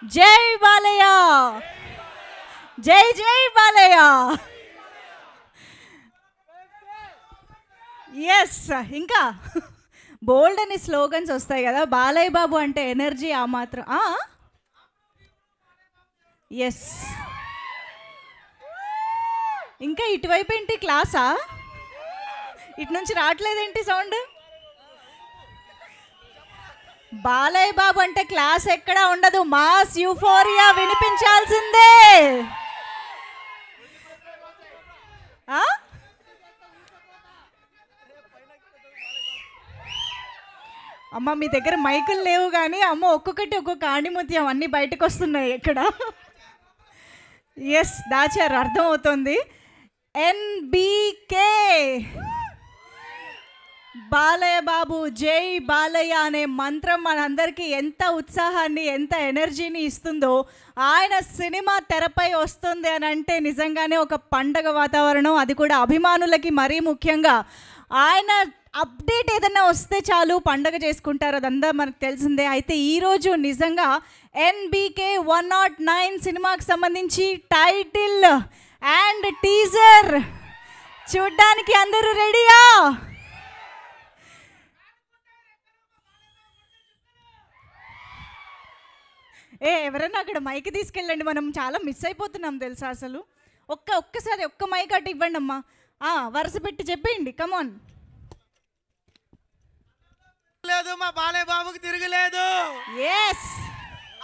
జై బాలయ్య, జై జై బాలయ్య. ఎస్, ఇంకా బోల్డ్ అని స్లోగన్స్ వస్తాయి కదా. బాలయ్య బాబు అంటే ఎనర్జీ ఆ మాత్రం. ఎస్, ఇంకా ఇటువైపు ఏంటి క్లాసా? ఇటు నుంచి రావట్లేదేంటి సౌండ్? బాలయ్య బాబు అంటే క్లాస్ ఎక్కడా ఉండదు, మాస్ యూఫోరియా వినిపించాల్సిందే. అమ్మ మీ దగ్గర మైకులు లేవు కానీ అమ్మ ఒక్కొక్కటి ఒక్కొక్క ఆణిముత్యం అన్నీ బయటకు వస్తున్నాయి ఇక్కడ. ఎస్, దాచారు, అర్థమవుతుంది. ఎన్బీకే బాలయ్య బాబు జై బాలయ్య అనే మంత్రం మనందరికీ ఎంత ఉత్సాహాన్ని ఎంత ఎనర్జీని ఇస్తుందో. ఆయన సినిమా తెరపై వస్తుంది అని అంటే నిజంగానే ఒక పండగ వాతావరణం, అది కూడా అభిమానులకి మరీ ముఖ్యంగా. ఆయన అప్డేట్ ఏదైనా వస్తే చాలు పండగ చేసుకుంటారు, అదంతా మనకు తెలిసిందే. అయితే ఈరోజు నిజంగా ఎన్బీకే 109 సినిమాకి సంబంధించి టైటిల్ అండ్ టీజర్ చూడ్డానికి అందరూ రెడీయా? ఎవరైనా అక్కడ మైక్ తీసుకెళ్ళండి, మనం చాలా మిస్ అయిపోతున్నాం తెలుసా అసలు. ఒక్కసారి ఒక్క మైక్ అటు ఇవ్వండి అమ్మా, వరుస పెట్టి చెప్పేయండి. కమాన్. లేదు, మా బాలయ్య బాబుకి తిరగలేదు. ఎస్,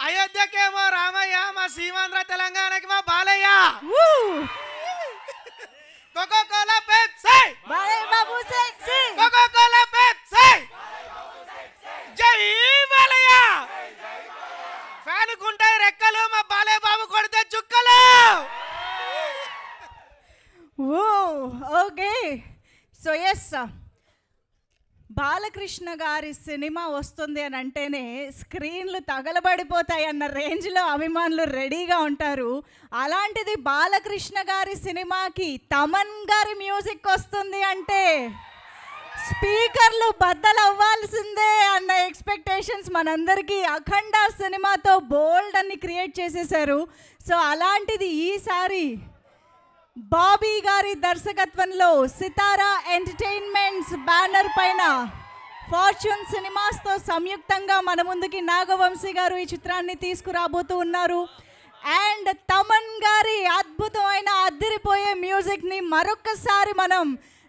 అయోధ్యకేమో రామయ్య, మా సీమాంధ్ర తెలంగాణకి మా Balayya. Cocoa Kola Pepsi, Balayya Babu sexy. Cocoa Kola Pepsi, జై బాలయ్య. ఫ్యాన్ కుంటాయి రెక్కలు, మా బాలయ్య బాబు కొడితే చుక్కలు. ఓకే, సో ఎస్, బాలకృష్ణ గారి సినిమా వస్తుంది అని అంటేనే స్క్రీన్లు తగలబడిపోతాయి అన్న రేంజ్లో అభిమానులు రెడీగా ఉంటారు. అలాంటిది బాలకృష్ణ గారి సినిమాకి తమన్ గారి మ్యూజిక్ వస్తుంది అంటే స్పీకర్లు బద్దలు అవ్వాల్సిందే అన్న ఎక్స్పెక్టేషన్స్ మనందరికీ అఖండ సినిమాతో బోల్డ్ అన్ని క్రియేట్ చేసేసారు. సో అలాంటిది ఈసారి బాబీ గారి దర్శకత్వంలో సితారా ఎంటర్టైన్మెంట్స్ బ్యానర్ పైన ఫార్చ్యూన్ సినిమాస్తో సంయుక్తంగా మన ముందుకి నాగవంశీ గారు ఈ చిత్రాన్ని తీసుకురాబోతూ ఉన్నారు. అండ్ తమన్ గారి అద్భుతమైన అదిరిపోయే మ్యూజిక్ని మరొకసారి మనం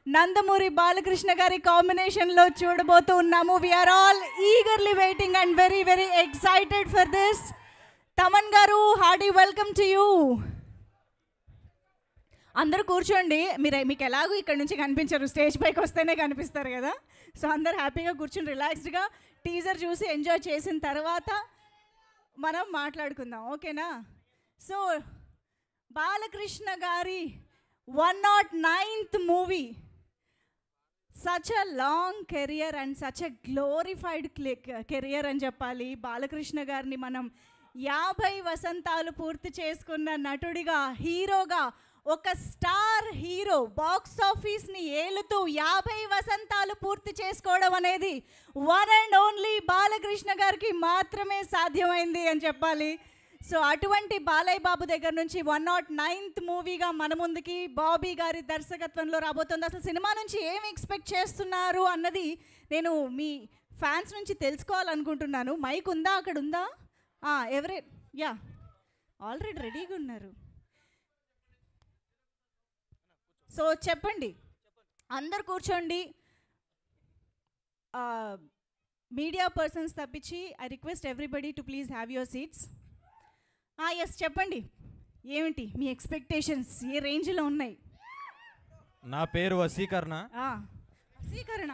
నందమూరి బాలకృష్ణ గారి కాంబినేషన్లో చూడబోతూ ఉన్నాము. We are all eagerly waiting and very very excited for this. Thaman garu, hearty welcome to you. అందరూ కూర్చోండి, మీకు ఎలాగో ఇక్కడ నుంచి కనిపించరు, స్టేజ్ పైకి వస్తేనే కనిపిస్తారు కదా. సో అందరు హ్యాపీగా కూర్చొని రిలాక్స్డ్గా టీజర్ చూసి ఎంజాయ్ చేసిన తర్వాత మనం మాట్లాడుకుందాం, ఓకేనా? సో బాలకృష్ణ గారి 109th movie, such a long career and such a glorified career అని చెప్పాలి. బాలకృష్ణ గారిని మనం 50 వసంతాలు పూర్తి చేసుకున్న నటుడిగా, హీరోగా, ఒక స్టార్ హీరో బాక్స్ ఆఫీస్ని ఏలుతూ 50 వసంతాలు పూర్తి చేసుకోవడం అనేది వన్ అండ్ ఓన్లీ బాలకృష్ణ గారికి మాత్రమే సాధ్యమైంది అని చెప్పాలి. సో అటువంటి బాలయ్య బాబు దగ్గర నుంచి 109th మూవీగా మన ముందుకి బాబీ గారి దర్శకత్వంలో రాబోతుంది. అసలు సినిమా నుంచి ఏం ఎక్స్పెక్ట్ చేస్తున్నారు అన్నది నేను మీ ఫ్యాన్స్ నుంచి తెలుసుకోవాలనుకుంటున్నాను. మైక్ ఉందా? అక్కడ ఉందా? యా, ఆల్రెడీ రెడీగా ఉన్నారు. సో చెప్పండి, అందరు కూర్చోండి. మీడియా పర్సన్స్ తప్పించి I request everybody to please have your seats. Yes, చెప్పండి, ఏమిటి మీ ఎక్స్పెక్టేషన్స్, ఏ రేంజ్లో ఉన్నాయి? నా పేరు వసీకరణ. వసీకరణ?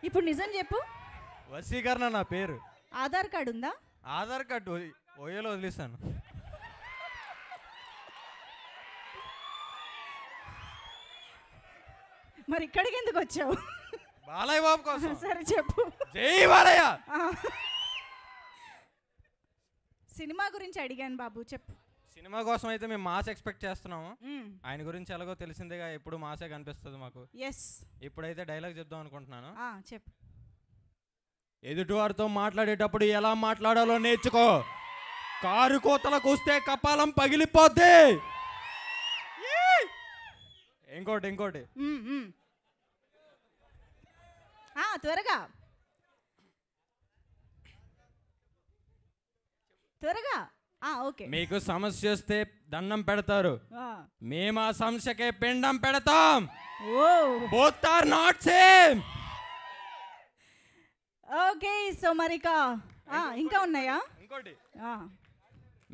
ఇప్పుడు నిజం చెప్పు. వసీకరణ నా పేరు. ఆధార్ కార్డు ఉందా? ఆధార్ కార్డు ఓయోలో వదిలేస్తాను. మరి ఇక్కడికి ఎందుకు వచ్చావు? బాలయ్య బాబు కోసం. సరే చెప్పు. జై బాలయ్య. సినిమా గురించి అడిగాను బాబు, చెప్పు. సినిమా కోసం అయితే మేము మాస్ ఎక్స్పెక్ట్ చేస్తున్నాము. ఆయన గురించి ఎలాగో తెలిసిందేగా, ఎప్పుడు మాసే కనిపిస్తుంది మాకు. ఎస్, ఇప్పుడైతే డైలాగ్ చెప్దాం అనుకుంటున్నాను. చెప్పు. ఎదుటివారితో మాట్లాడేటప్పుడు ఎలా మాట్లాడాలో నేర్చుకో. కారు కోతలకు వస్తే కపాలం పగిలిపోద్ది. ఇంకోటి త్వరగా ఓకే. మీకు సమస్య వస్తే దండం పెడతారు, మేము ఆ సమస్యకే పిండం పెడతాం. Both are not same. Okay, so మరికా ఇంకా ఉన్నాయా? ఇంకోటి,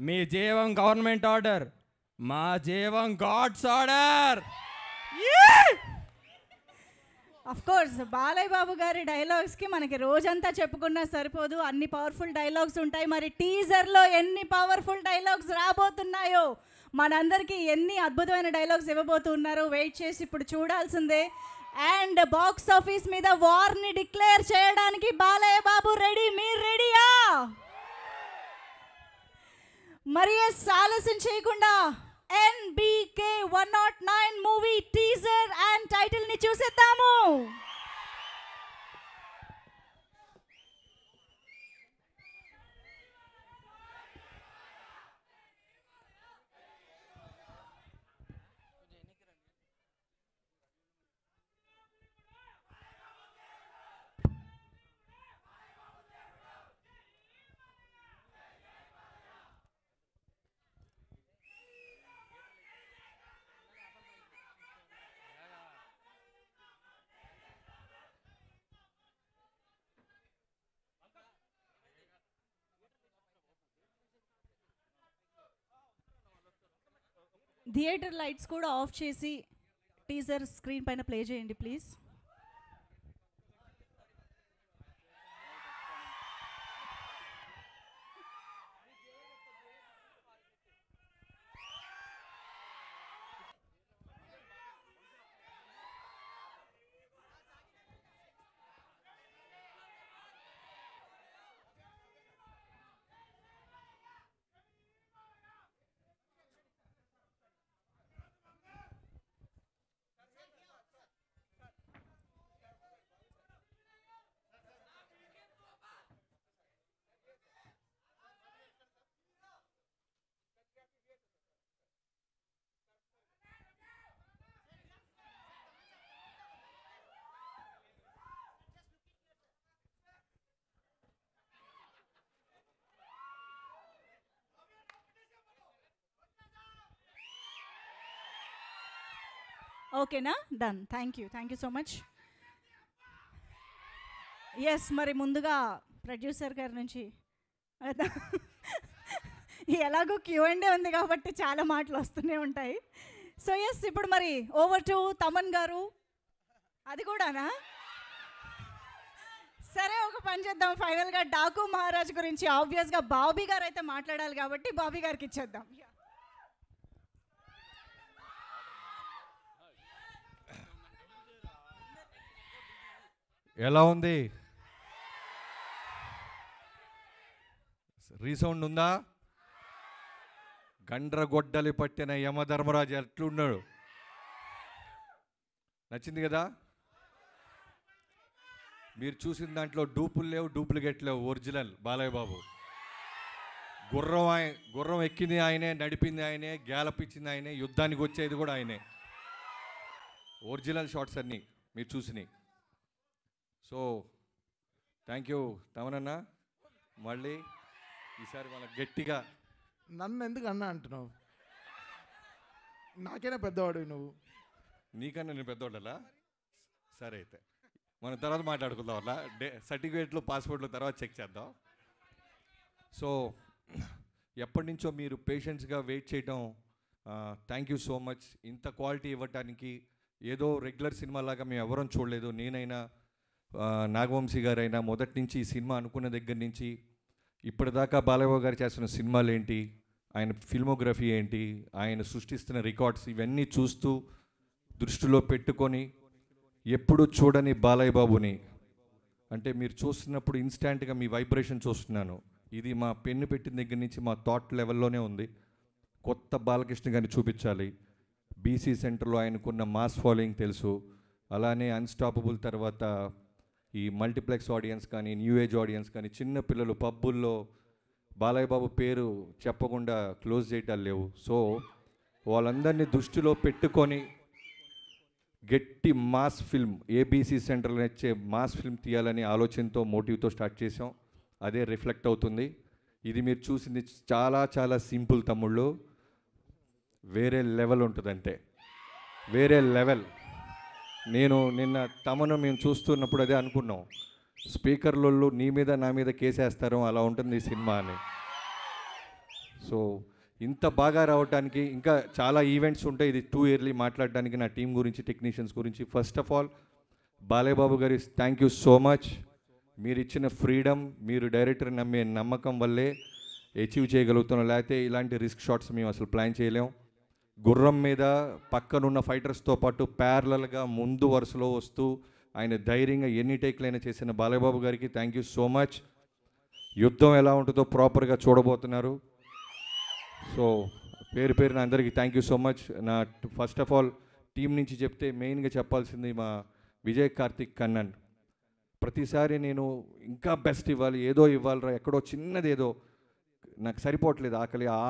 మీ జీవం గవర్నమెంట్ ఆర్డర్, మా జీవం god's order. Of course Balayya Babu గారి డైలాగ్స్కి మనకి రోజంతా చెప్పుకున్నా సరిపోదు, అన్ని పవర్ఫుల్ డైలాగ్స్ ఉంటాయి. మరి టీజర్లో ఎన్ని పవర్ఫుల్ డైలాగ్స్ రాబోతున్నాయో, మనందరికీ ఎన్ని అద్భుతమైన డైలాగ్స్ ఇవ్వబోతున్నారో వెయిట్ చేసి ఇప్పుడు చూడాల్సిందే. అండ్ బాక్స్ ఆఫీస్ మీద వార్ని డిక్లేర్ చేయడానికి బాలయ్య బాబు రెడీ, మీరు రెడీయా? మరి ఆలస్యం చేయకుండా NBK 109 movie teaser and title ని చూసేద్దాము. థియేటర్ లైట్స్ కూడా ఆఫ్ చేసి టీజర్ స్క్రీన్ పైన ప్లే చేయండి ప్లీజ్. ఓకేనా? Done. Thank you so much. Yes, మరి ముందుగా ప్రొడ్యూసర్ గారి నుంచి ఎలాగో Q&A ఉంది కాబట్టి చాలా మాటలు వస్తూనే ఉంటాయి. సో ఎస్, ఇప్పుడు మరి ఓవర్ టు తమన్ గారు. అది కూడానా? సరే, ఒక పని చేద్దాం. ఫైనల్గా డాకు మహారాజ్ గురించి ఆబ్వియస్గా బాబీ గారు అయితే మాట్లాడాలి కాబట్టి బాబీ గారికి ఇచ్చేద్దాం. ఎలా ఉంది? రీసౌండ్ ఉందా? గండ్రగొడ్డలి పట్టిన యమధర్మరాజు ఎట్లున్నాడు? నచ్చింది కదా? మీరు చూసిన దాంట్లో డూపులు లేవు, డూప్లికేట్ లేవు, ఒరిజినల్ బాలయ్య బాబు. గుర్రం ఎక్కింది ఆయనే, నడిపింది ఆయనే, గ్యాలపిచ్చింది ఆయనే, యుద్ధానికి వచ్చేది కూడా ఆయనే. ఒరిజినల్ షాట్స్ అన్నీ మీరు చూసినాయి. సో థ్యాంక్ యూ తమనన్న. మళ్ళీ ఈసారి వాళ్ళకి గట్టిగా. నన్ను ఎందుకు అన్నా అంటున్నావు? నాకైనా పెద్దవాడు నువ్వు. నీకన్నా నేను పెద్దవాళ్ళలా? సరే, అయితే మనం తర్వాత మాట్లాడుకుందాం. అలా సర్టిఫికేట్లు, పాస్పోర్ట్లు తర్వాత చెక్ చేద్దాం. సో ఎప్పటి నుంచో మీరు పేషెంట్స్గా వెయిట్ చేయటం, థ్యాంక్ యూ సో మచ్. ఇంత క్వాలిటీ ఇవ్వటానికి ఏదో రెగ్యులర్ సినిమా లాగా మేము ఎవరం చూడలేదు. నేనైనా నాగవంశీ గారైనా మొదటి నుంచి ఈ సినిమా అనుకున్న దగ్గర నుంచి ఇప్పటిదాకా బాలయ్య గారు చేస్తున్న సినిమాలు ఏంటి, ఆయన ఫిల్మోగ్రఫీ ఏంటి, ఆయన సృష్టిస్తున్న రికార్డ్స్ ఇవన్నీ చూస్తూ దృష్టిలో పెట్టుకొని ఎప్పుడు చూడని బాలయ్య బాబుని, అంటే మీరు చూస్తున్నప్పుడు ఇన్స్టాంట్గా మీ వైబ్రేషన్ చూస్తున్నాను. ఇది మా పెన్ను పెట్టిన దగ్గర నుంచి మా థాట్ లెవెల్లోనే ఉంది. కొత్త బాలకృష్ణ గారిని చూపించాలి. బీసీ సెంటర్లో ఆయనకున్న మాస్ ఫాలోయింగ్ తెలుసు. అలానే అన్స్టాపబుల్ తర్వాత ఈ మల్టీప్లెక్స్ ఆడియన్స్ కానీ, న్యూ ఏజ్ ఆడియన్స్ కానీ, చిన్న పిల్లలు పబ్బుల్లో బాలయ్య బాబు పేరు చెప్పకుండా క్లోజ్ చేయటాలు లేవు. సో వాళ్ళందరినీ దృష్టిలో పెట్టుకొని గట్టి మాస్ ఫిల్మ్ ఏబీసీ సెంటర్లో వచ్చే మాస్ ఫిల్మ్ తీయాలని ఆలోచనతో మోటివ్తో స్టార్ట్ చేసాం. అదే రిఫ్లెక్ట్ అవుతుంది. ఇది మీరు చూసింది చాలా చాలా సింపుల్ తమ్ముళ్ళు, వేరే లెవెల్ ఉంటుందంటే వేరే లెవెల్. నేను నిన్న తమను మేము చూస్తున్నప్పుడు అదే అనుకున్నాం, స్పీకర్లలో నీ మీద నా మీద కేసేస్తారు అలా ఉంటుంది ఈ సినిమా అని. సో ఇంత బాగా రావడానికి ఇంకా చాలా ఈవెంట్స్ ఉంటాయి. ఇది టూ ఇయర్లీ మాట్లాడడానికి నా టీం గురించి, టెక్నీషియన్స్ గురించి. First of all Balayya Babu గారి థ్యాంక్ యూ సో మచ్. మీరు ఇచ్చిన ఫ్రీడమ్, మీరు డైరెక్టర్ నమ్మే నమ్మకం వల్లే అచీవ్ చేయగలుగుతున్నాం. లేకపోతే ఇలాంటి రిస్క్ షాట్స్ మేము అసలు ప్లాన్ చేయలేం. గుర్రం మీద పక్కనున్న ఫైటర్స్తో పాటు ప్యారలల్గా ముందు వరుసలో వస్తూ ఆయన ధైర్యంగా ఎన్ని టేక్లైనా చేసిన బాలయ్య బాబు గారికి థ్యాంక్ యూ సో మచ్. యుద్ధం ఎలా ఉంటుందో ప్రాపర్గా చూడబోతున్నారు. సో పేరు పేరున అందరికీ థ్యాంక్ యూ సో మచ్. నా ఫస్ట్ ఆఫ్ ఆల్ టీం నుంచి చెప్తే మెయిన్గా చెప్పాల్సింది మా విజయ్ కార్తిక్ కన్నన్. ప్రతిసారి నేను ఇంకా బెస్ట్ ఇవ్వాలి, ఏదో ఇవ్వాలిరా, ఎక్కడో చిన్నది ఏదో నాకు సరిపోవట్లేదు,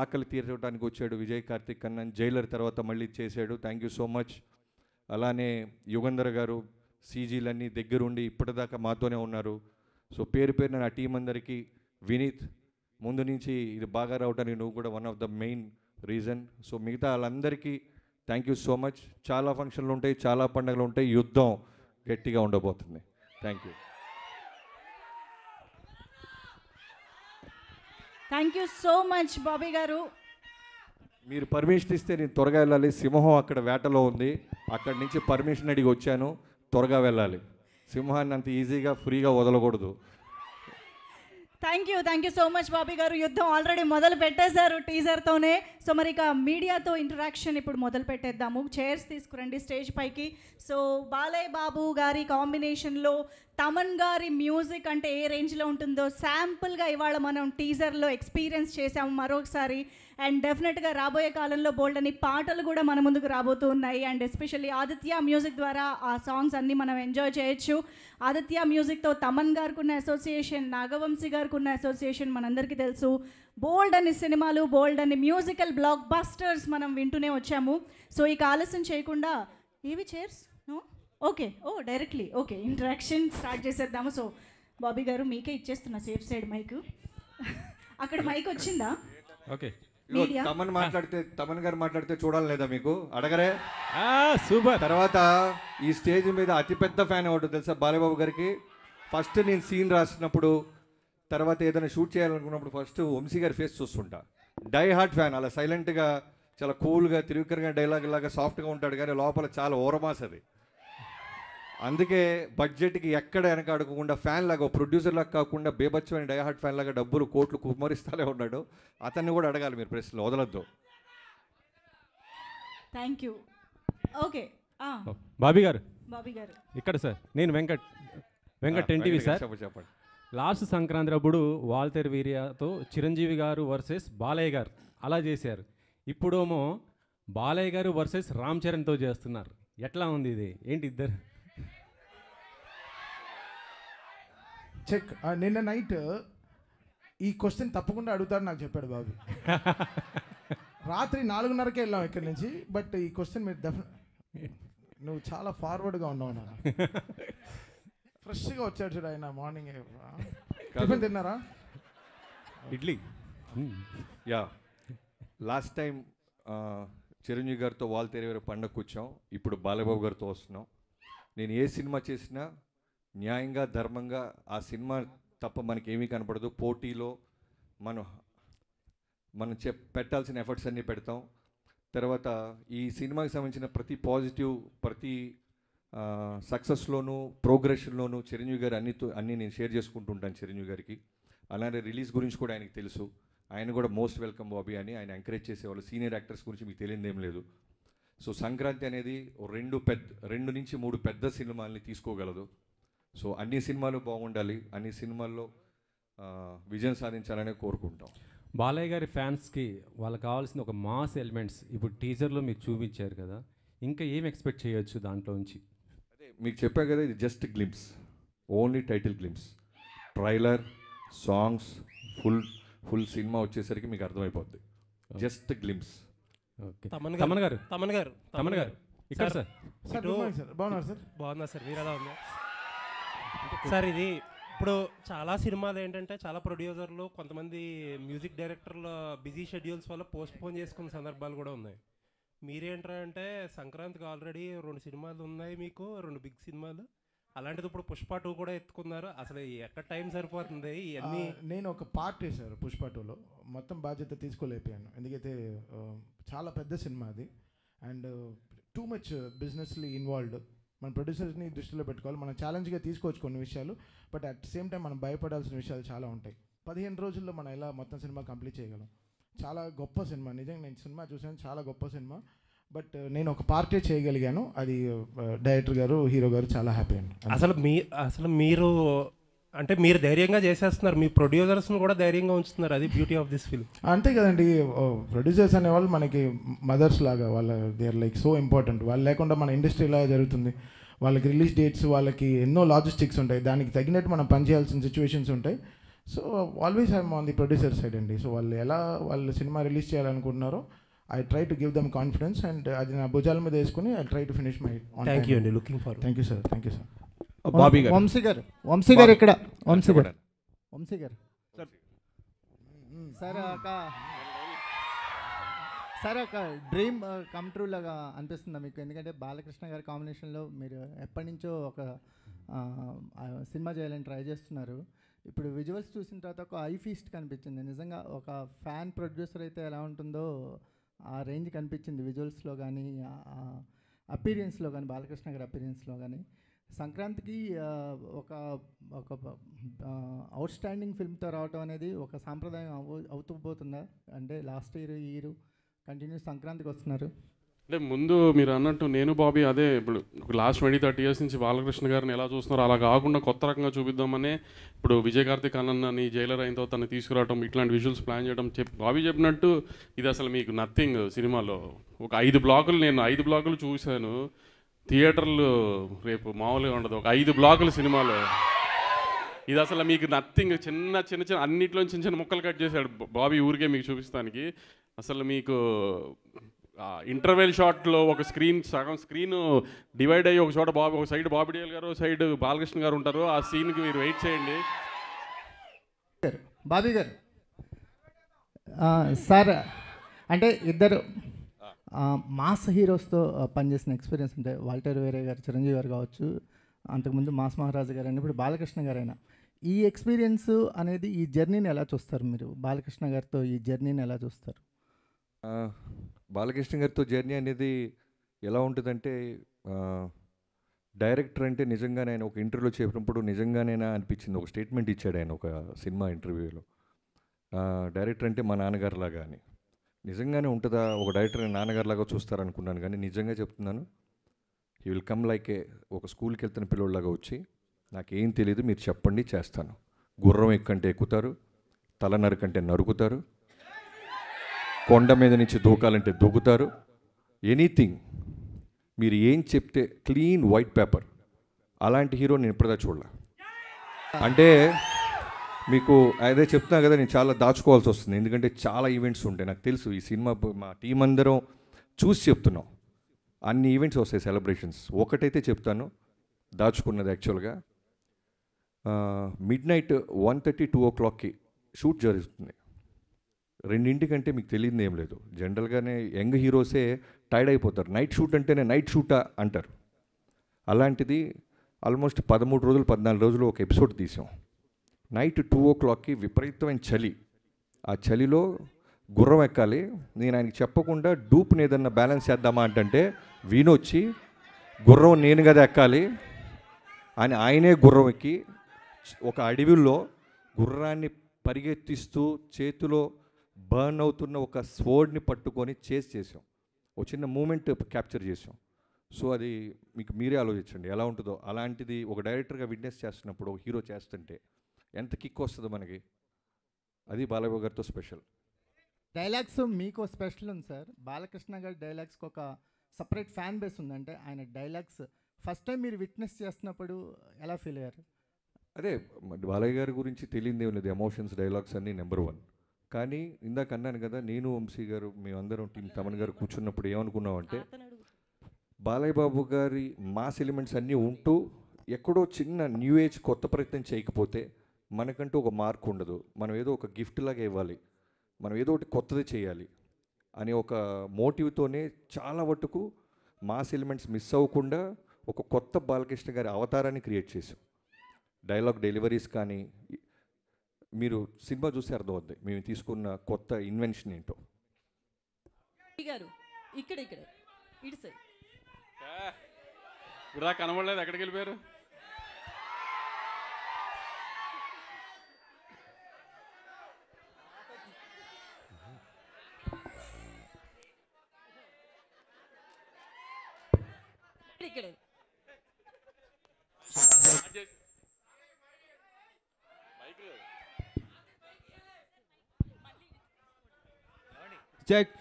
ఆకలి తీర్చడానికి వచ్చాడు విజయ్ కార్తిక్ కన్నన్. జైలర్ తర్వాత మళ్ళీ చేశాడు. Thank you so much. అలానే యుగంధర్ గారు సీజీలన్నీ దగ్గరుండి ఇప్పటిదాకా మాతోనే ఉన్నారు. సో పేరు పేరున నా టీం అందరికీ, వినీత్ ముందు నుంచి ఇది బాగా రావడానికి నువ్వు కూడా one of the main reason. So మిగతా వాళ్ళందరికీ థ్యాంక్ యూ సో మచ్. చాలా ఫంక్షన్లు ఉంటాయి, చాలా పండుగలు ఉంటాయి, యుద్ధం గట్టిగా ఉండబోతుంది. Thank you. Thank you so much Bobby గారు. మీరు పర్మిషన్ ఇస్తే నేను త్వరగా వెళ్ళాలి. సింహం అక్కడ వేటలో ఉంది, అక్కడి నుంచి పర్మిషన్ అడిగి వచ్చాను. త్వరగా వెళ్ళాలి. సింహాన్ని అంత ఈజీగా ఫ్రీగా వదలకూడదు. Thank you so much Bobby గారు. యుద్ధం ఆల్రెడీ మొదలు పెట్టేశారు టీజర్తోనే. సో మరి ఇక మీడియాతో ఇంటరాక్షన్ ఇప్పుడు మొదలు పెట్టేద్దాము. చైర్స్ తీసుకురండి స్టేజ్ పైకి. సో బాలయ్య బాబు గారి కాంబినేషన్లో తమన్ గారి మ్యూజిక్ అంటే ఏ రేంజ్లో ఉంటుందో శాంపుల్గా ఇవాళ మనం టీజర్లో ఎక్స్పీరియన్స్ చేసాము మరొకసారి. అండ్ డెఫినెట్గా రాబోయే కాలంలో బోల్డ్ అని పాటలు కూడా మన ముందుకు రాబోతూ ఉన్నాయి. అండ్ ఎస్పెషల్లీ ఆదిత్య మ్యూజిక్ ద్వారా ఆ సాంగ్స్ అన్నీ మనం ఎంజాయ్ చేయొచ్చు. ఆదిత్య మ్యూజిక్తో తమన్ గారికి ఉన్న అసోసియేషన్, నాగవంశీ గారికి ఉన్న అసోసియేషన్ మనందరికీ తెలుసు. బోల్డ్ అని సినిమాలు, బోల్డ్ అని మ్యూజికల్ బ్లాక్ బస్టర్స్ మనం వింటూనే వచ్చాము. సో ఇక ఆలస్యం చేయకుండా ఏవి chairs okay directly interaction start చేసేద్దాము. సో బాబీ గారు మీకే ఇచ్చేస్తున్నా సేఫ్ సైడ్ మైక్. అక్కడ మైక్ వచ్చిందా? ఓకే. తమన్ గారు మాట్లాడితే చూడాలి లేదా మీకు? అడగరే? సూపర్. తర్వాత ఈ స్టేజ్ మీద అతిపెద్ద ఫ్యాన్ ఎవరు తెలుసా బాలయ్య బాబు గారికి? ఫస్ట్ నేను సీన్ రాసినప్పుడు, తర్వాత ఏదైనా షూట్ చేయాలనుకున్నప్పుడు ఫస్ట్ వంశీ గారి ఫేస్ చూస్తుంటా. Die hard fan. అలా సైలెంట్గా చాలా కూల్గా తిరుగుకరగా డైలాగ్ లాగా సాఫ్ట్గా ఉంటాడు, కానీ లోపల చాలా ఓరమాస్ అది. అందుకే బడ్జెట్కి ఎక్కడ వెనక అడగకుండా ఫ్యాన్ లాగా, ప్రొడ్యూసర్ లాగా కాకుండా బేబచ్చమైన డైహార్ట్ ఫ్యాన్ లాగా డబ్బులు కోట్లు కుమ్మరిస్తానే ఉన్నాడు. అతన్ని కూడా అడగాలి మీరు, ప్రశ్నలు వదలొద్దు. Thank you. ఓకే బాబీ గారు ఇక్కడ సార్. నేను వెంకట్ ఎన్టీవీ సార్. చెప్పండి. లాస్ట్ సంక్రాంతి అప్పుడు వాల్తేర్ వీరియాతో చిరంజీవి గారు వర్సెస్ బాలయ్య గారు అలా చేశారు. ఇప్పుడేమో బాలయ్య గారు వర్సెస్ రామ్ చరణ్తో చేస్తున్నారు. ఎట్లా ఉంది ఇది? ఏంటి ఇద్దరు? చెక్. నిన్న నైట్ ఈ క్వశ్చన్ తప్పకుండా అడుగుతాడు నాకు చెప్పాడు బాబు. రాత్రి 4:30కే వెళ్ళాం ఇక్కడి నుంచి. బట్ ఈ క్వశ్చన్ మీరు నువ్వు చాలా ఫార్వర్డ్గా ఉన్నావు నాన్న. ఫ్రెష్గా వచ్చాడు చూడు ఆయన. మార్నింగ్ టిఫిన్ తిన్నారా? Idli. Yeah, last time Chiranjeevi గారితో వాల్తేరు పండగ కూర్చాం. ఇప్పుడు బాలయ్యబాబు గారితో వస్తున్నాం. నేను ఏ సినిమా చేసినా న్యాయంగా, ధర్మంగా ఆ సినిమా తప్ప మనకి ఏమీ కనపడదు. పోటీలో మనం పెట్టాల్సిన ఎఫర్ట్స్ అన్నీ పెడతాం. తర్వాత ఈ సినిమాకి సంబంధించిన ప్రతి పాజిటివ్, ప్రతి సక్సెస్లోనూ, ప్రోగ్రెషన్లోనూ చిరంజీవి గారు అన్నీ నేను షేర్ చేసుకుంటూ ఉంటాను చిరంజీవి గారికి. అలానే రిలీజ్ గురించి కూడా ఆయనకి తెలుసు. ఆయన కూడా మోస్ట్ వెల్కమ్ బాబీ అని ఆయన ఎంకరేజ్ చేసేవాళ్ళు. సీనియర్ యాక్టర్స్ గురించి మీకు తెలియదేం లేదు. సో సంక్రాంతి అనేది 2 నుంచి 3 పెద్ద సినిమాల్ని తీసుకోగలదు. సో అన్ని సినిమాలు బాగుండాలి, అన్ని సినిమాల్లో విజయం సాధించాలని కోరుకుంటాం. బాలయ్య గారి ఫ్యాన్స్కి వాళ్ళకి కావాల్సిన ఒక మాస్ ఎలిమెంట్స్ ఇప్పుడు టీజర్లో మీరు చూపించారు కదా, ఇంకా ఏం ఎక్స్పెక్ట్ చేయొచ్చు దాంట్లో నుంచి? అదే మీకు చెప్పా కదా, ఇది just glimpse, only title glimpse. Trailer, songs, full cinema వచ్చేసరికి మీకు అర్థమైపోద్ది. Just glimpse. Okay, Thaman Thaman garu Thaman garu Thaman garu ఇక్కడ sir. Sir good morning sir, బాగున్నారు సార్? బాగున్నా సార్, మీరు ఎలా ఉన్నారు సార్? ఇది ఇప్పుడు చాలా సినిమాలు ఏంటంటే చాలా ప్రొడ్యూసర్లు కొంతమంది మ్యూజిక్ డైరెక్టర్ల బిజీ షెడ్యూల్స్ వల్ల పోస్ట్ పోన్ చేసుకున్న సందర్భాలు కూడా ఉన్నాయి. మీరేంటంటే సంక్రాంతికి ఆల్రెడీ 2 సినిమాలు ఉన్నాయి, మీకు 2 బిగ్ సినిమాలు. అలాంటిది ఇప్పుడు పుష్ప 2 కూడా ఎత్తుకున్నారు. అసలు ఎక్కడ టైం సరిపోతుంది ఇవన్నీ? నేను ఒక పార్ట్ చేశాను పుష్ప 2లో, మొత్తం బాధ్యత తీసుకోలేకపోయాను. ఎందుకైతే చాలా పెద్ద సినిమా అది అండ్ టూ మచ్ బిజినెస్లీ ఇన్వాల్వ్డ్. మన ప్రొడ్యూసర్స్ని దృష్టిలో పెట్టుకోవాలి, మనం ఛాలెంజ్గా తీసుకోవచ్చు కొన్ని విషయాలు, బట్ అట్ సేమ్ టైం మనం భయపడాల్సిన విషయాలు చాలా ఉంటాయి. 15 రోజుల్లో మనం ఎలా మొత్తం సినిమా కంప్లీట్ చేయగలం. చాలా గొప్ప సినిమా, నిజంగా నేను సినిమా చూసాను, చాలా గొప్ప సినిమా. బట్ నేను ఒక పార్టే చేయగలిగాను, అది డైరెక్టర్ గారు, హీరో గారు చాలా హ్యాపీ అండి. అసలు మీరు అంటే మీరు ధైర్యంగా చేసేస్తున్నారు, మీ ప్రొడ్యూసర్స్ని కూడా ధైర్యంగా ఉంచుతున్నారు. అది బ్యూటీ ఆఫ్ దిస్ ఫిల్మ్. అంతే కదండి, ప్రొడ్యూసర్స్ అనేవాళ్ళు మనకి మదర్స్ లాగా, వాళ్ళ they are like so important. వాళ్ళు లేకుండా మన ఇండస్ట్రీ ఇలా జరుగుతుంది. వాళ్ళకి రిలీజ్ డేట్స్, వాళ్ళకి ఎన్నో లాజిస్టిక్స్ ఉంటాయి, దానికి తగినట్టు మనం పనిచేయాల్సిన సిచ్యువేషన్స్ ఉంటాయి. So always I'm on the producer side అండి. సో వాళ్ళు ఎలా వాళ్ళు సినిమా రిలీజ్ చేయాలనుకుంటున్నారో I try to give them confidence and అది నా భుజాల మీద వేసుకుని I try to finish my. Thank you అండి, looking forward. Thank you sir, thank you sir. Vamsi garu Vamsi గారు ఇక్కడ వంశీ గారు సార్ ఒక డ్రీమ్ కమ్ ట్రూ లాగా అనిపిస్తుందా మీకు? ఎందుకంటే బాలకృష్ణ గారి కాంబినేషన్లో మీరు ఎప్పటి నుంచో ఒక సినిమా చేయాలని ట్రై చేస్తున్నారు. ఇప్పుడు విజువల్స్ చూసిన తర్వాత ఒక ఐ ఫీస్ట్ కనిపించింది. నిజంగా ఒక ఫ్యాన్ ప్రొడ్యూసర్ అయితే ఎలా ఉంటుందో ఆ రేంజ్ కనిపించింది విజువల్స్లో కానీ, అపీరియన్స్లో కానీ, బాలకృష్ణ గారి అపీరియన్స్లో కానీ. సంక్రాంతికి ఒక ఒక అవుట్ స్టాండింగ్ ఫిల్మ్తో రావటం అనేది ఒక సాంప్రదాయం అవుతూ పోతుందా? అంటే లాస్ట్ ఇయర్ ఈ ఇయర్ కంటిన్యూస్ సంక్రాంతికి వస్తున్నారు. అంటే ముందు మీరు అన్నట్టు నేను బాబీ అదే ఇప్పుడు లాస్ట్ 20-30 ఇయర్స్ నుంచి బాలకృష్ణ గారిని ఎలా చూస్తున్నారో అలా కాకుండా కొత్త రకంగా చూపిద్దామనే ఇప్పుడు విజయ్ కార్తిక్ అన్నని జైలర్ అయిన తర్వాత తను తీసుకురావడం, ఇట్లాంటి విజువల్స్ ప్లాన్ చేయడం. బాబీ చెప్పినట్టు ఇది అసలు మీకు నథింగ్. సినిమాలో ఒక 5 బ్లాకులు, నేను 5 బ్లాకులు చూశాను. థియేటర్లు రేపు మామూలుగా ఉండదు, ఒక 5 బ్లాకులు సినిమాలో. ఇది అసలు మీకు నథింగ్. చిన్న చిన్న చిన్న అన్నిట్లో చిన్న చిన్న ముక్కలు కట్ చేశాడు బాబీ ఊరికే మీకు చూపిస్తానికి. అసలు మీకు ఇంటర్వెల్ షాట్లో ఒక సగం స్క్రీన్ డివైడ్ అయ్యి ఒక చోట ఒక సైడ్ బాబీ డియోల్ గారు, సైడ్ బాలకృష్ణ గారు ఉంటారు. ఆ సీన్కి మీరు వెయిట్ చేయండి. బాబీ గారు సార్, అంటే ఇద్దరు మాస్ హీరోస్తో పనిచేసిన ఎక్స్పీరియన్స్ ఉంటే వాల్టర్ వేరే గారు, చిరంజీవి గారు కావచ్చు, అంతకుముందు మాస్ మహారాజు గారు అయినా, ఇప్పుడు బాలకృష్ణ గారు అయినా, ఈ ఎక్స్పీరియన్స్ అనేది ఈ జర్నీని ఎలా చూస్తారు మీరు? బాలకృష్ణ గారితో ఈ జర్నీని ఎలా చూస్తారు? బాలకృష్ణ గారితో జర్నీ అనేది ఎలా ఉంటుందంటే, డైరెక్టర్ అంటే నిజంగానే ఆయన ఒక ఇంటర్వ్యూలో చెప్పినప్పుడు నిజంగానే అనిపించింది. ఒక స్టేట్మెంట్ ఇచ్చాడు ఆయన ఒక సినిమా ఇంటర్వ్యూలో, డైరెక్టర్ అంటే మా నాన్నగారులాగా అని. నిజంగానే ఉంటుందా ఒక డైరెక్టర్ నాన్నగారులాగా చూస్తారనుకున్నాను, కానీ నిజంగా చెప్తున్నాను, హీ విల్ కమ్ లైక్ ఒక స్కూల్కి వెళ్తున్న పిల్లోళ్ళలాగా వచ్చి, నాకేం తెలియదు మీరు చెప్పండి చేస్తాను. గుర్రం ఎక్కంటే ఎక్కుతారు, తల నరుకంటే నరుకుతారు, కొండ మీద నుంచి దూకాలంటే దూకుతారు, ఎనీథింగ్ మీరు ఏం చెప్తే క్లీన్ వైట్ పేపర్. అలాంటి హీరో నేను ఇప్పుడుదా చూడలే. అంటే మీకు అదే చెప్తున్నా కదా, నేను చాలా దాచుకోవాల్సి వస్తుంది, ఎందుకంటే చాలా ఈవెంట్స్ ఉంటాయి. నాకు తెలుసు ఈ సినిమా మా టీం అందరం చూసి చెప్తున్నాం, అన్ని ఈవెంట్స్ వస్తాయి, సెలబ్రేషన్స్. ఒకటైతే చెప్తాను, దాచుకున్నది యాక్చువల్గా మిడ్నైట్ 1:30, 2 o'clockకి షూట్ జరుగుతుంది. 2 మీకు తెలియదు ఏం లేదు. జనరల్గానే యంగ్ హీరోసే టైర్డ్ అయిపోతారు, నైట్ షూట్ అంటేనే నైట్ షూటా అంటారు. అలాంటిది ఆల్మోస్ట్ 13 రోజులు 14 రోజులు ఒక ఎపిసోడ్ తీసాం. నైట్ 2 o'clockకి విపరీతమైన చలి, ఆ చలిలో గుర్రం ఎక్కాలి. నేను ఆయనకి చెప్పకుండా డూప్ని ఏదన్నా బ్యాలెన్స్ చేద్దామా అంటే వీణొచ్చి గుర్రం నేను కదా ఎక్కాలి అని ఆయనే గుర్రం ఎక్కి ఒక అడవిలో గుర్రాన్ని పరిగెత్తిస్తూ చేతిలో బర్న్ అవుతున్న ఒక స్వర్డ్ని పట్టుకొని చేసాం. ఒక చిన్న మూమెంట్ క్యాప్చర్ చేసాం. సో అది మీకు మీరే ఆలోచించండి ఎలా ఉంటుందో. అలాంటిది ఒక డైరెక్టర్గా విట్నెస్ చేస్తున్నప్పుడు ఒక హీరో చేస్తుంటే ఎంత కిక్ వస్తుందో మనకి. అది బాలయ్య గారితో స్పెషల్. డైలాగ్స్ మీకు స్పెషల్ ఉంది సార్. బాలకృష్ణ గారి డైలాగ్స్కి ఒక సపరేట్ ఫ్యాన్ బేస్ ఉంది. అంటే ఆయన డైలాగ్స్ ఫస్ట్ టైం మీరు విట్నెస్ చేస్తున్నప్పుడు ఎలా ఫీల్ అయ్యారు? అదే బాలయ్య గారి గురించి తెలియదు ఏం లేదు, ఎమోషన్స్ డైలాగ్స్ అన్నీ నెంబర్ 1. కానీ ఇందాక అన్నాను కదా, నేను వంశీ గారు మేమందరం టీం తమన్ గారు కూర్చున్నప్పుడు ఏమనుకున్నామంటే బాలయ్య బాబు గారి మాస్ ఎలిమెంట్స్ అన్నీ ఉంటూ ఎక్కడో చిన్న న్యూ ఏజ్ కొత్త ప్రయత్నం చేయకపోతే మనకంటూ ఒక మార్క్ ఉండదు. మనం ఏదో ఒక గిఫ్ట్ లాగా ఇవ్వాలి, మనం ఏదో ఒకటి కొత్తది చేయాలి అనే ఒక మోటివ్తోనే చాలా మటుకు మాస్ ఎలిమెంట్స్ మిస్ అవ్వకుండా ఒక కొత్త బాలకృష్ణ గారి అవతారాన్ని క్రియేట్ చేసాం. డైలాగ్ డెలివరీస్ కానీ మీరు సినిమా చూసి అర్థమవుద్ది మేము తీసుకున్న కొత్త ఇన్వెన్షన్ ఏంటో. గారు ఇక్కడ ఇక్కడ ఇటు సైడ్ ఇప్పుడు కనబడలేదు, ఎక్కడికి వెళ్ళిపోయారు? ఇక్కడ చెక్.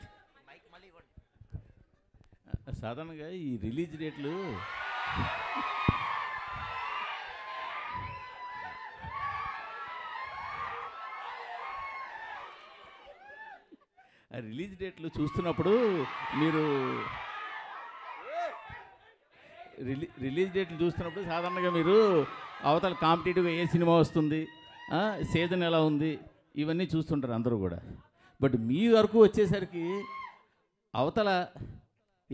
సాధారణంగా ఈ రిలీజ్ డేట్లు రిలీజ్ డేట్లు చూస్తున్నప్పుడు మీరు రిలీజ్ డేట్లు చూస్తున్నప్పుడు సాధారణంగా మీరు అవతల కాంపిటేటివ్గా ఏ సినిమా వస్తుంది, సీజన్ ఎలా ఉంది, ఇవన్నీ చూస్తుంటారు అందరూ కూడా. బట్ మీ వరకు వచ్చేసరికి అవతల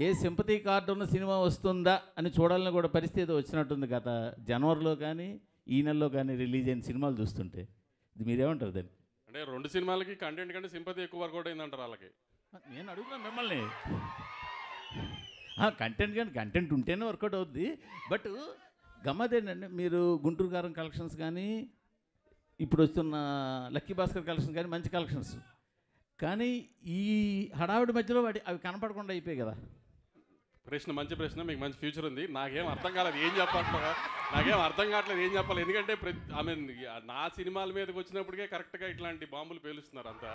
ఏ సింపతి కార్డు ఉన్న సినిమా వస్తుందా అని చూడాలని కూడా పరిస్థితి వచ్చినట్టుంది గత జనవరిలో కానీ ఈ నెలలో కానీ రిలీజ్ అయిన సినిమాలు చూస్తుంటే. ఇది మీరేమంటారు దాన్ని? అంటే 2 సినిమాలకి కంటెంట్ కంటే సింపతి ఎక్కువ వర్కౌట్ అయిందంటారు వాళ్ళకి. నేను అడుగుతున్నాను మిమ్మల్ని. కంటెంట్ కానీ కంటెంట్ ఉంటేనే వర్కౌట్ అవుద్ది. బట్ గమ్మతేంటంటే మీరు గుంటూరు కారం కలెక్షన్స్ కానీ ఇప్పుడు వస్తున్న లక్కీ భాస్కర్ కలెక్షన్స్ కానీ మంచి కలెక్షన్స్, కానీ ఈ హడావిడి మధ్యలో అవి కనపడకుండా అయిపోయాయి కదా. ప్రశ్న మంచి ప్రశ్న, మీకు మంచి ఫ్యూచర్ ఉంది. నాకేం అర్థం కాలేదు ఏం చెప్పాలి, నాకేం అర్థం కావట్లేదు ఏం చెప్పాలి. ఎందుకంటే ఐ మీన్ నా సినిమాల మీదకి వచ్చినప్పటికే కరెక్ట్గా ఇట్లాంటి బాంబులు పేలుస్తున్నారు అంతా.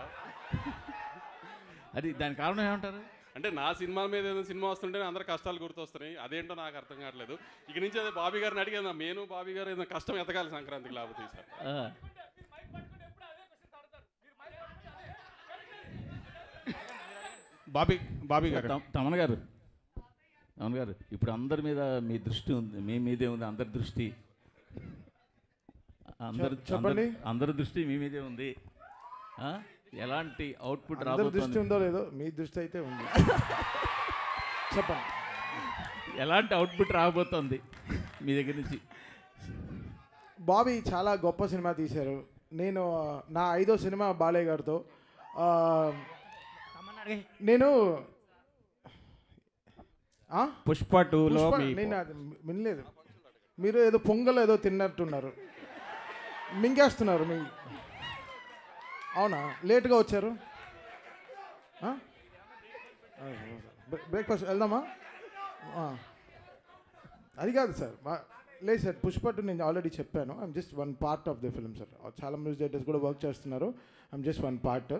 అది దాని కారణం ఏమంటారు? అంటే నా సినిమాల మీద ఏదైనా సినిమా వస్తుంటే అందరు కష్టాలు గుర్తొస్తున్నాయి. అదేంటో నాకు అర్థం కావట్లేదు. ఇక నుంచి అదే బాబీ గారిని అడిగాను, నేను బాబీ గారు ఏదైనా కష్టం ఎతకాలి సంక్రాంతికి లేకపోతే సార్. బాబీ గారు తమన్ గారు ఇప్పుడు అందరి మీద మీ దృష్టి ఉంది, మీ మీదే ఉంది అందరి దృష్టి. అందరి దృష్టి మీ మీదే ఉంది. ఎలాంటి అవుట్పుట్ దృష్టి ఉందో లేదో మీ దృష్టి అయితే ఉంది. చెప్పండి, ఎలాంటి అవుట్పుట్ రాబోతోంది మీ దగ్గర నుంచి? బాబీ చాలా గొప్ప సినిమా తీశారు. నేను నా 5వ సినిమా బాలయ్య గారితో. నేను పుష్ప 2లో నేను అది వినలేదు. మీరు ఏదో పొంగల్ ఏదో తిన్నట్టున్నారు, మింగేస్తున్నారు మీ. అవునా, లేట్గా వచ్చారు? బ్రేక్ఫాస్ట్ వెళ్దామా? అది కాదు సార్, లేదు సార్. పుష్ప 2 నేను ఆల్రెడీ చెప్పాను. I'm just one part of the film sir. చాలా మ్యూజిక్ డైరెక్టర్స్ కూడా వర్క్ చేస్తున్నారు. I'm just one part.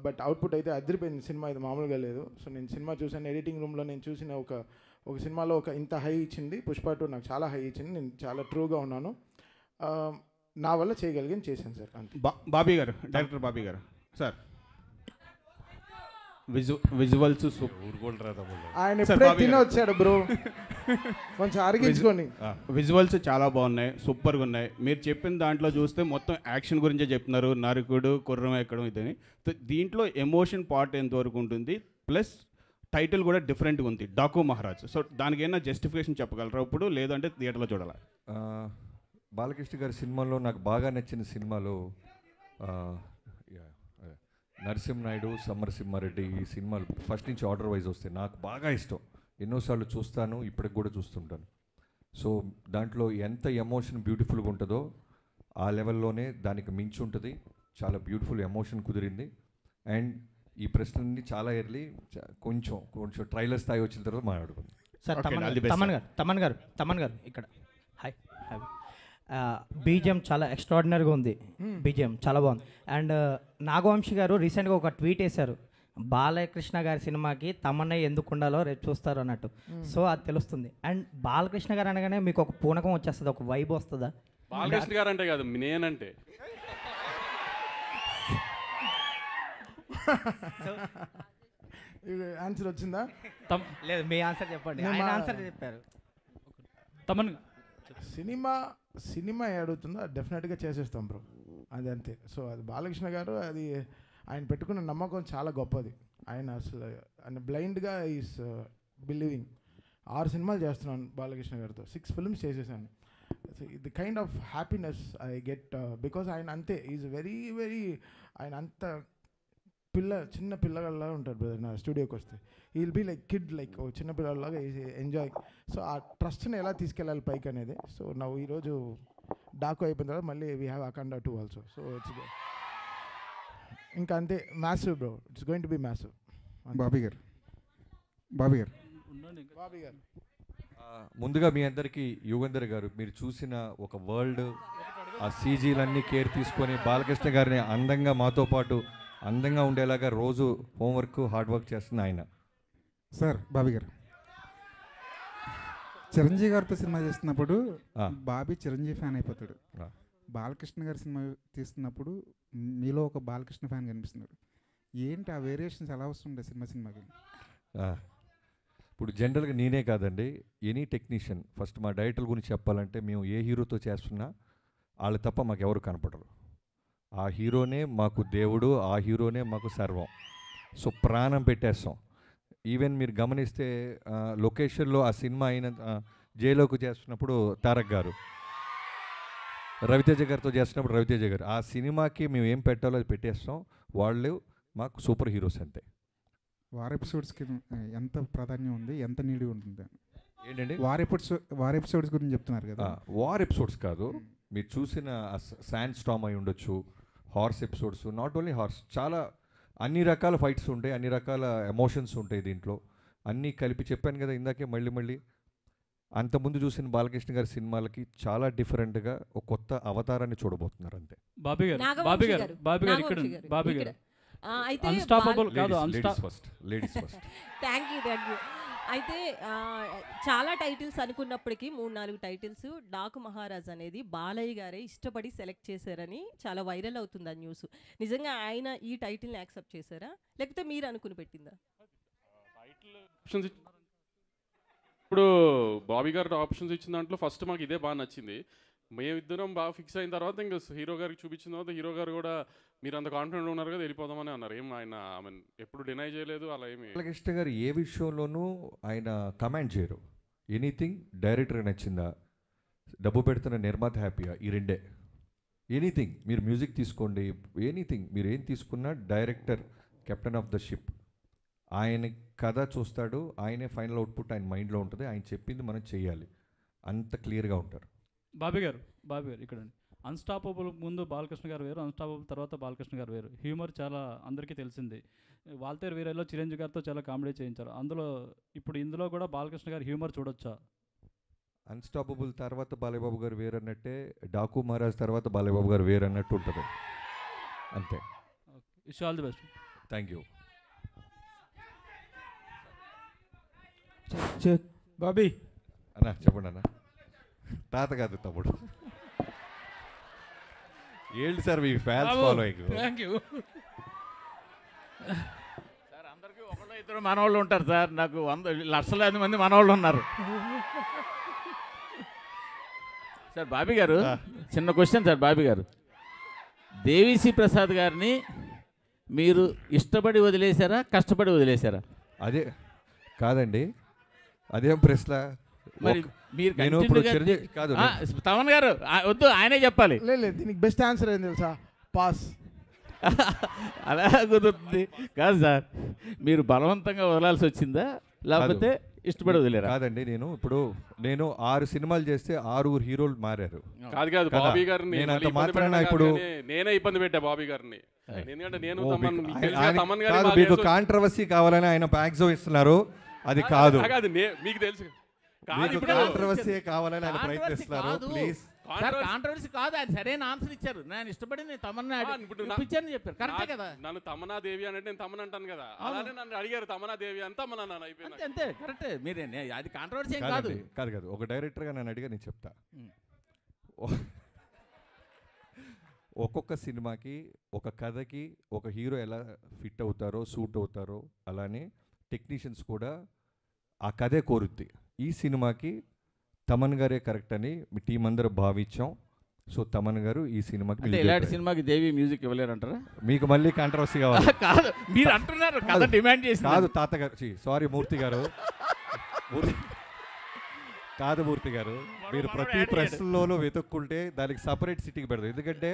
But output అయితే అదిరిపోయింది. సినిమా ఇది మామూలుగా లేదు. సో నేను సినిమా చూసాను, ఎడిటింగ్ రూమ్లో నేను చూసిన ఒక సినిమాలో ఇంత హై ఇచ్చింది పుష్ప 2 నాకు చాలా హై ఇచ్చింది. నేను చాలా ట్రూగా ఉన్నాను. నా వల్ల చేయగలిగాను, చేశాను సార్. అంతే. బాబీ గారు, డైరెక్టర్ బాబీ గారు సార్, విజువల్స్ ఆయన ఎప్పుడే తిని వచ్చాడు బ్రో, కొంచెం అరిగించుకొని. విజువల్స్ చాలా బాగున్నాయి, సూపర్గా ఉన్నాయి. మీరు చెప్పిన దాంట్లో చూస్తే మొత్తం యాక్షన్ గురించే చెప్తున్నారు, నరుకుడు కుర్రం ఎక్కడం ఇదని. దీంట్లో ఎమోషన్ పార్ట్ ఎంతవరకు ఉంటుంది, ప్లస్ టైటిల్ కూడా డిఫరెంట్గా ఉంది, డాకు మహారాజ్. సో దానికి ఏమైనా జస్టిఫికేషన్ చెప్పగలరా ఇప్పుడు, లేదంటే థియేటర్లో చూడాలా? బాలకృష్ణ గారి సినిమాలో నాకు బాగా నచ్చిన సినిమాలో నరసింహనాయుడు, సమరసింహారెడ్డి ఈ సినిమాలు ఫస్ట్ నుంచి ఆర్డర్ వైజ్ వస్తాయి. నాకు బాగా ఇష్టం, ఎన్నోసార్లు చూస్తాను, ఇప్పటికి కూడా చూస్తుంటాను. సో దాంట్లో ఎంత ఎమోషన్ బ్యూటిఫుల్గా ఉంటుందో ఆ లెవెల్లోనే దానికి మించి ఉంటుంది. చాలా బ్యూటిఫుల్ ఎమోషన్ కుదిరింది. అండ్ ఈ ప్రశ్నని చాలా ఎర్లీ కొంచెం ట్రైలర్ స్థాయి వచ్చిన తర్వాత మాట్లాడుకుందాం. సార్ తమన్ గారు ఇక్కడ హాయ్. బీజిఎం చాలా ఎక్స్ట్రాడినరీగా ఉంది, బీజిఎం చాలా బాగుంది. అండ్ నాగవంశి గారు రీసెంట్గా ఒక ట్వీట్ వేశారు, బాలకృష్ణ గారి సినిమాకి తమన్నయ్య ఎందుకు ఉండాలో రేపు చూస్తారు అన్నట్టు. సో అది తెలుస్తుంది. అండ్ బాలకృష్ణ గారు అనగానే మీకు ఒక పూనకం వచ్చేస్తుంది, ఒక వైబ్ వస్తుందా? బాలకృష్ణ గారు అంటే కాదు, నేనంటే ఆన్సర్ వచ్చిందా? లేదు, మీ ఆన్సర్ చెప్పండి. ఆయన ఆన్సర్ చెప్పారు. తమన్ సినిమా అడుగుతుందో డెఫినెట్గా చేసేస్తాం బ్రో, అది అంతే. సో అది బాలకృష్ణ గారు, అది ఆయన పెట్టుకున్న నమ్మకం చాలా గొప్పది. ఆయన అసలు ఆయన బ్లైండ్గా ఈస్ బిలీవింగ్. 6 సినిమాలు చేస్తున్నాను బాలకృష్ణ గారితో, 6 ఫిల్మ్స్ చేసేసాను. The kind of happiness I get because ఆయన అంతే, ఈజ్ వెరీ ఆయన అంత చిన్న పిల్లగాళ్ళ ఉంటారు బ్రదర్. నా స్టూడియోకి వస్తే he will be like kid, like ఓ చిన్న పిల్లలాగా ఎంజాయ్. సో ఆ ట్రస్ట్ని ఎలా తీసుకెళ్ళాలి పైకి అనేది. సో నా ఈరోజు డాకు అయిపోయిన తర్వాత మళ్ళీ we have Akhanda 2 also. So it's ఇంకా అంతే, massive bro, it's going to be massive. Bobby గారు ముందుగా మీ అందరికీ యుగంధర్ గారు, మీరు చూసిన ఒక వరల్డ్, ఆ సీజీలన్నీ కేర్ తీసుకొని బాలకృష్ణ గారిని అందంగా మాతో పాటు అందంగా ఉండేలాగా రోజు హోంవర్క్ హార్డ్ వర్క్ చేస్తున్న ఆయన. సార్ బాబీ గారు, చిరంజీవి గారితో సినిమా చేస్తున్నప్పుడు బాబీ చిరంజీవి ఫ్యాన్ అయిపోతాడు. బాలకృష్ణ గారి సినిమా తీస్తున్నప్పుడు మీలో ఒక బాలకృష్ణ ఫ్యాన్ కనిపిస్తున్నాడు. ఏంటి ఆ వేరియేషన్స్ ఎలా వస్తుండే సినిమాకి? ఇప్పుడు జనరల్గా నేనే కాదండి, ఎనీ టెక్నీషియన్, ఫస్ట్ మా డైరెక్టర్ గురించి చెప్పాలంటే మేము ఏ హీరోతో చేస్తున్నా వాళ్ళు తప్ప మాకు ఎవరు కనపడరు. ఆ హీరోనే మాకు దేవుడు, ఆ హీరోనే మాకు సర్వం. సో ప్రాణం పెట్టేస్తాం. ఈవెన్ మీరు గమనిస్తే లొకేషన్లో ఆ సినిమా అయిన జైలోకి చేస్తున్నప్పుడు తారక్ గారు, రవితేజ గారితో చేస్తున్నప్పుడు రవితేజ గారు, ఆ సినిమాకి మేము ఏం పెట్టాలో అది పెట్టేస్తాం. వాళ్ళు మాకు సూపర్ హీరోస్ అంతే. వార్ ఎపిసోడ్స్కి ఎంత ప్రాధాన్యం ఉంది, ఎంత నీడి ఉంటుంది ఏంటండి? వార్ ఎపిసోడ్స్ గురించి చెప్తున్నారు కదా. వార్ ఎపిసోడ్స్ కాదు, మీరు చూసిన శాండ్ స్టామ్ అయి ఉండొచ్చు, horse episodes, not only horse, చాలా అన్ని రకాల ఫైట్స్ ఉంటాయి, అన్ని రకాల ఎమోషన్స్ ఉంటాయి దీంట్లో, అన్నీ కలిపి చెప్పాను కదా ఇందాకే. మళ్ళీ అంతకుముందు చూసిన బాలకృష్ణ గారి సినిమాలకి చాలా డిఫరెంట్గా ఒక కొత్త అవతారాన్ని చూడబోతున్నారు అంతే. బాబీ గారు ఇక్కడ అన్స్టాపబుల్ కాదు, లేడీస్ ఫస్ట్. Thank you. అయితే చాలా టైటిల్స్ అనుకున్నప్పటికీ 3-4 టైటిల్స్ డాకు మహారాజ్ అనేది బాలయ్య గారే ఇష్టపడి సెలెక్ట్ చేశారని చాలా వైరల్ అవుతుంది ఆ న్యూస్. నిజంగా ఆయన ఈ టైటిల్ని యాక్సెప్ట్ చేశారా, లేకపోతే మీరు అనుకుని పెట్టిందా? ఇప్పుడు బాబీ గారు ఆప్షన్స్ ఇచ్చిన దాంట్లో ఫస్ట్ మాకు ఇదే బాగా నచ్చింది. మేమిద్దరం బాగా ఫిక్స్ అయిన తర్వాత ఇంకా హీరో గారికి చూపించిన తర్వాత హీరో గారు కూడా మీరు అంత కాన్ఫిడెంట్ ఉన్నారు కదా వెళ్ళిపోదామని అన్నారు. ఏం ఆయన ఎప్పుడు డినై చేయలేదు అలా ఏమి. బాలకృష్ణ గారు ఏ విషయంలోనూ ఆయన కమాండ్ చేయరు. ఎనీథింగ్ డైరెక్టర్ నచ్చిందా, డబ్బు పెడుతున్న నిర్మాత హ్యాపీగా, ఈ రెండే. ఎనీథింగ్ మీరు మ్యూజిక్ తీసుకోండి, ఎనీథింగ్ మీరు ఏం తీసుకున్నా director captain of the ship. ఆయన కథ చూస్తాడు, ఆయనే ఫైనల్ అవుట్పుట్ ఆయన మైండ్లో ఉంటుంది, ఆయన చెప్పింది మనం చేయాలి, అంత క్లియర్గా ఉంటారు. బాబీ గారు ఇక్కడ అన్స్టాపబుల్ ముందు బాలకృష్ణ గారు వేరు, అన్స్టాపబుల్ తర్వాత బాలకృష్ణ గారు వేరు. హ్యూమర్ చాలా అందరికీ తెలిసింది. వాల్తేరు వీరలో చిరంజీవి గారితో చాలా కామెడీ చేయించారు. ఇందులో కూడా బాలకృష్ణ గారు హ్యూమర్ చూడొచ్చా? అన్స్టాపబుల్ తర్వాత బాలయ్యబాబు గారు వేరు అన్నట్టే, డాకు మహారాజ్ తర్వాత బాలయ్యబాబు గారు వేరు అన్నట్టు ఉంటుంది అంతే. Wish all the best. Thank you. Bobby అన్నా చెప్పండి అన్న. తాత కాదు తమ్ముడు. ఏంటి sir me fans following? Thank you sir. అందరికీ 1-2 మనవాళ్ళు ఉంటారు సార్, నాకు 100 లక్షలాది మంది మనవాళ్ళు ఉన్నారు సార్. బాబీ గారు చిన్న క్వశ్చన్ సార్. బాబీ గారు, దేవిశ్రీ ప్రసాద్ గారిని మీరు ఇష్టపడి వదిలేశారా, కష్టపడి వదిలేశారా? అదే కాదండి, అదేం ప్రశ్న. మరి మీరు కాదు తమన్ గారు వద్దు, ఆయనే చెప్పాలి. లేదు, దీనికి బెస్ట్ ఆన్సర్ ఏం తెలుసా? పాస్. అలా కుదురుతుంది కాదు సార్. మీరు బలవంతంగా వదలాల్సి వచ్చిందా, లేకపోతే ఇష్టపడి వదిలేరా? కాదండి, నేను 6 సినిమాలు చేస్తే 6 హీరోలు మారారు. కాదు బాబీ గారిని ఇప్పుడు నేనే ఇబ్బంది పెట్టా బాబీ గారిని. ఎందుకంటే నేను మీకు కాంట్రవర్సీ కావాలని ఆయన ప్యాక్సో ఇస్తున్నారు, అది కాదు. మీకు తెలుసు కాంట్రవర్సీ కావాలని ఆయన ప్రయత్నిస్తున్నారు. ప్లీజ్ కాంట్రవర్సీ కాదు, ఆయన సరైన ఆన్సర్ ఇచ్చారు. నేను ఇష్టపడి తమన్నా ఇప్పించారని చెప్పారు, కరెక్టే కదా. నన్ను తమన్నా దేవి అంటే నేను తమన్ అంటాను కదా, అలానే నన్ను అడిగారు తమన్నా దేవి అని తమన్నా నన్ను అయిపోయింది అంతే. కరెక్టే, మీరే అది కాంట్రవర్సీ ఏం కాదు. కాదు ఒక డైరెక్టర్గా నన్ను అడిగా నేను చెప్తా. ఒక్కొక్క సినిమాకి ఒక కథకి ఒక హీరో ఎలా ఫిట్ అవుతారో సూట్ అవుతారో అలానే టెక్నీషియన్స్ కూడా ఆ కథే కోరుద్ది. ఈ సినిమాకి తమన్ గారే కరెక్ట్ అని మీ టీం అందరూ భావించాం. సో తమన్ గారు ఈ సినిమాకి అంటే ఇలాంటి సినిమాకి దేవి మ్యూజిక్ ఇవ్వలేరంటారా? మీకు మళ్ళీ కాంట్రవర్సీ కావాలి. కాదు, మీరు అంటున్నారు కథ డిమాండ్ చేసి. కాదు తాతగారు, సారీ మూర్తి గారు, కాదు మూర్తి గారు, మీరు ప్రతి ప్రశ్నలోనూ వెతుక్కుంటే దానికి సపరేట్ సిటీకి పెడతాం. ఎందుకంటే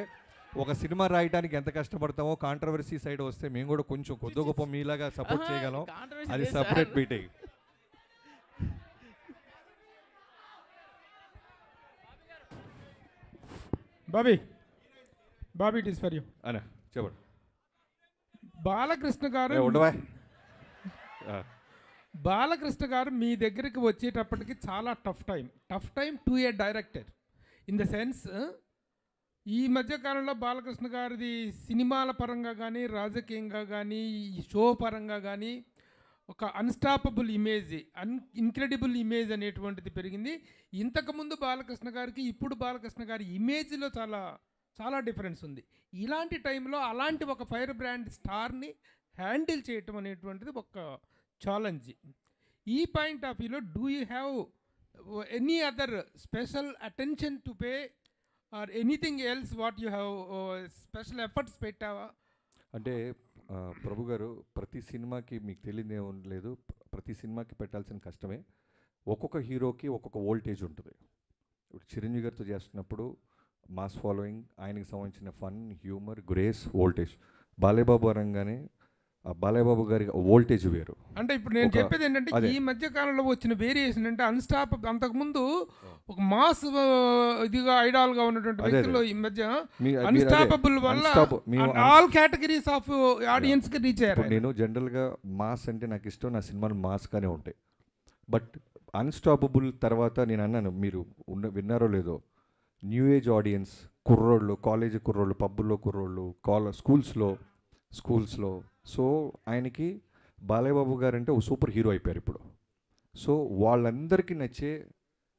ఒక సినిమా రాయడానికి ఎంత కష్టపడతామో కాంట్రవర్సీ సైడ్ వస్తే మేము కూడా కొంచెం కొద్ది గొప్ప మీలాగా సపోర్ట్ చేయగలం. అది separate meeting. Bobby it is for you అనే చెప్పండి. బాలకృష్ణ గారు మీ దగ్గరికి వచ్చేటప్పటికి చాలా tough time to A director. In the sense ఈ మధ్యకాలంలో బాలకృష్ణ గారిది సినిమాల పరంగా కానీ రాజకీయంగా కానీ షో పరంగా కానీ ఒక అన్స్టాపబుల్ ఇమేజ్, ఇన్క్రెడిబుల్ ఇమేజ్ అనేటువంటిది పెరిగింది. ఇంతకుముందు బాలకృష్ణ గారికి ఇప్పుడు బాలకృష్ణ గారి ఇమేజ్లో చాలా చాలా డిఫరెన్స్ ఉంది. ఇలాంటి టైంలో అలాంటి ఒక ఫైర్ బ్రాండ్ స్టార్ని హ్యాండిల్ చేయటం అనేటువంటిది ఒక ఛాలెంజ్. ఈ పాయింట్ ఆఫ్ వ్యూలో do you have any other special attention to pay or anything else what you have special efforts పెట్టావా? అంటే ప్రభు గారు, ప్రతి సినిమాకి మీకు తెలియదు ఏం లేదు, ప్రతి సినిమాకి పెట్టాల్సిన కష్టమే. ఒక్కొక్క హీరోకి ఒక్కొక్క వోల్టేజ్ ఉంటుంది. ఇప్పుడు చిరంజీవి గారితో చేస్తున్నప్పుడు మాస్ ఫాలోయింగ్, ఆయనకి సంబంధించిన fun, humour, grace, voltage. Balayya Babu అనగానే ఆ బాలయ్యబాబు గారి వోల్టేజ్ వేరు. అంటే ఇప్పుడు నేను చెప్పేది ఏంటంటే ఈ మధ్య కాలంలో వచ్చిన వేరియేషన్ అంటే అంతకుముందు ఒక మాస్ ఇదిగా ఐడాల్గా ఉన్నటువంటి వ్యక్తులు ఈ మధ్య అన్స్టాపబుల్ వల్ల ఆల్ కేటగిరీస్ ఆఫ్ ఆడియన్స్కి రీచ్ అయ్యారు. నేను జనరల్గా మాస్ అంటే నాకు ఇష్టం, నా సినిమాలు మాస్గానే ఉంటాయి. బట్ అన్స్టాపబుల్ తర్వాత నేను అన్నాను, మీరు విన్నారో లేదో, న్యూ ఏజ్ ఆడియన్స్, కుర్రోళ్ళు, కాలేజీ కుర్రోళ్ళు, పబ్బుల్లో కుర్రోళ్ళు, స్కూల్స్లో. సో ఆయనకి బాలయ్యబాబు గారు అంటే ఒక సూపర్ హీరో అయిపోయారు ఇప్పుడు. సో వాళ్ళందరికీ నచ్చే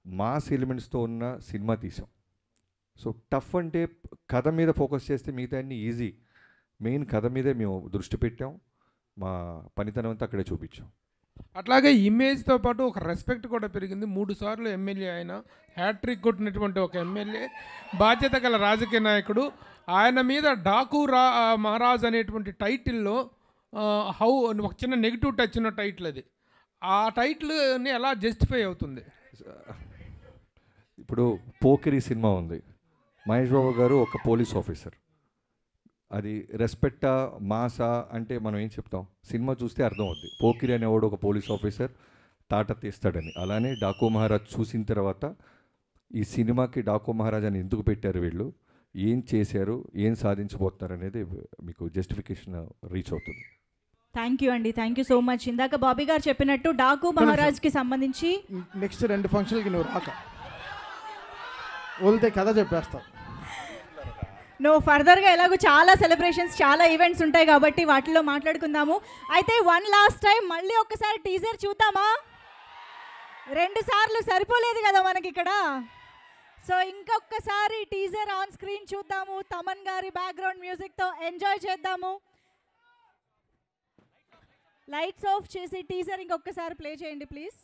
మాస్ ఎలిమెంట్స్తో ఉన్న సినిమా తీసాం. సో టఫ్ అంటే కథ మీద ఫోకస్ చేస్తే మిగతా అన్నీ ఈజీ. మెయిన్ కథ మీదే మేము దృష్టి పెట్టాం, మా పనితనం అంతా అక్కడే చూపించాం. అట్లాగే ఇమేజ్తో పాటు ఒక రెస్పెక్ట్ కూడా పెరిగింది. 3 సార్లు ఎమ్మెల్యే ఆయన, హ్యాట్రిక్ కొట్టినటువంటి ఒక ఎమ్మెల్యే, బాధ్యత గల రాజకీయ నాయకుడు. ఆయన మీద డాకు మహారాజ్ అనేటువంటి టైటిల్లో ఒక చిన్న నెగిటివ్ టచ్ ఉన్న టైటిల్ అది. ఆ టైటిల్ని ఎలా జస్టిఫై అవుతుంది? ఇప్పుడు పోకిరి సినిమా ఉంది, మహేష్ బాబు గారు ఒక పోలీస్ ఆఫీసర్. అది రెస్పెక్టా మాసా అంటే మనం ఏం చెప్తాం, సినిమా చూస్తే అర్థం అవుద్ది. పోకిరి అనేవాడు ఒక పోలీస్ ఆఫీసర్ తాట తీస్తాడని. అలానే డాకు మహారాజ్ చూసిన తర్వాత ఈ సినిమాకి డాకు మహారాజ్ అని ఎందుకు పెట్టారు, వీళ్ళు ఏం చేశారు, ఏం సాధించబోతున్నారు అనేది మీకు జస్టిఫికేషన్ రీచ్ అవుతుంది. థ్యాంక్ యూ అండి, థ్యాంక్ యూ సో మచ్. ఇందాక బాబీ గారు చెప్పినట్టు డాకు మహారాజ్కి సంబంధించి నెక్స్ట్ 2 ఫంక్షన్లకి నువ్వు రాక వదిలితే కథ చెప్పేస్తావు. నువ్వు ఫర్దర్గా ఎలాగో చాలా సెలబ్రేషన్స్, చాలా ఈవెంట్స్ ఉంటాయి కాబట్టి వాటిలో మాట్లాడుకుందాము. అయితే వన్ లాస్ట్ టైం మళ్ళీ ఒక్కసారి టీజర్ చూద్దామా? 2 సార్లు సరిపోలేదు కదా మనకి ఇక్కడ. సో ఇంకొకసారి టీజర్ ఆన్ స్క్రీన్ చూద్దాము, తమన్ గారి బ్యాక్గ్రౌండ్ మ్యూజిక్తో ఎంజాయ్ చేద్దాము. లైట్స్ ఆఫ్ చేసి టీజర్ ఇంకొకసారి ప్లే చేయండి ప్లీజ్.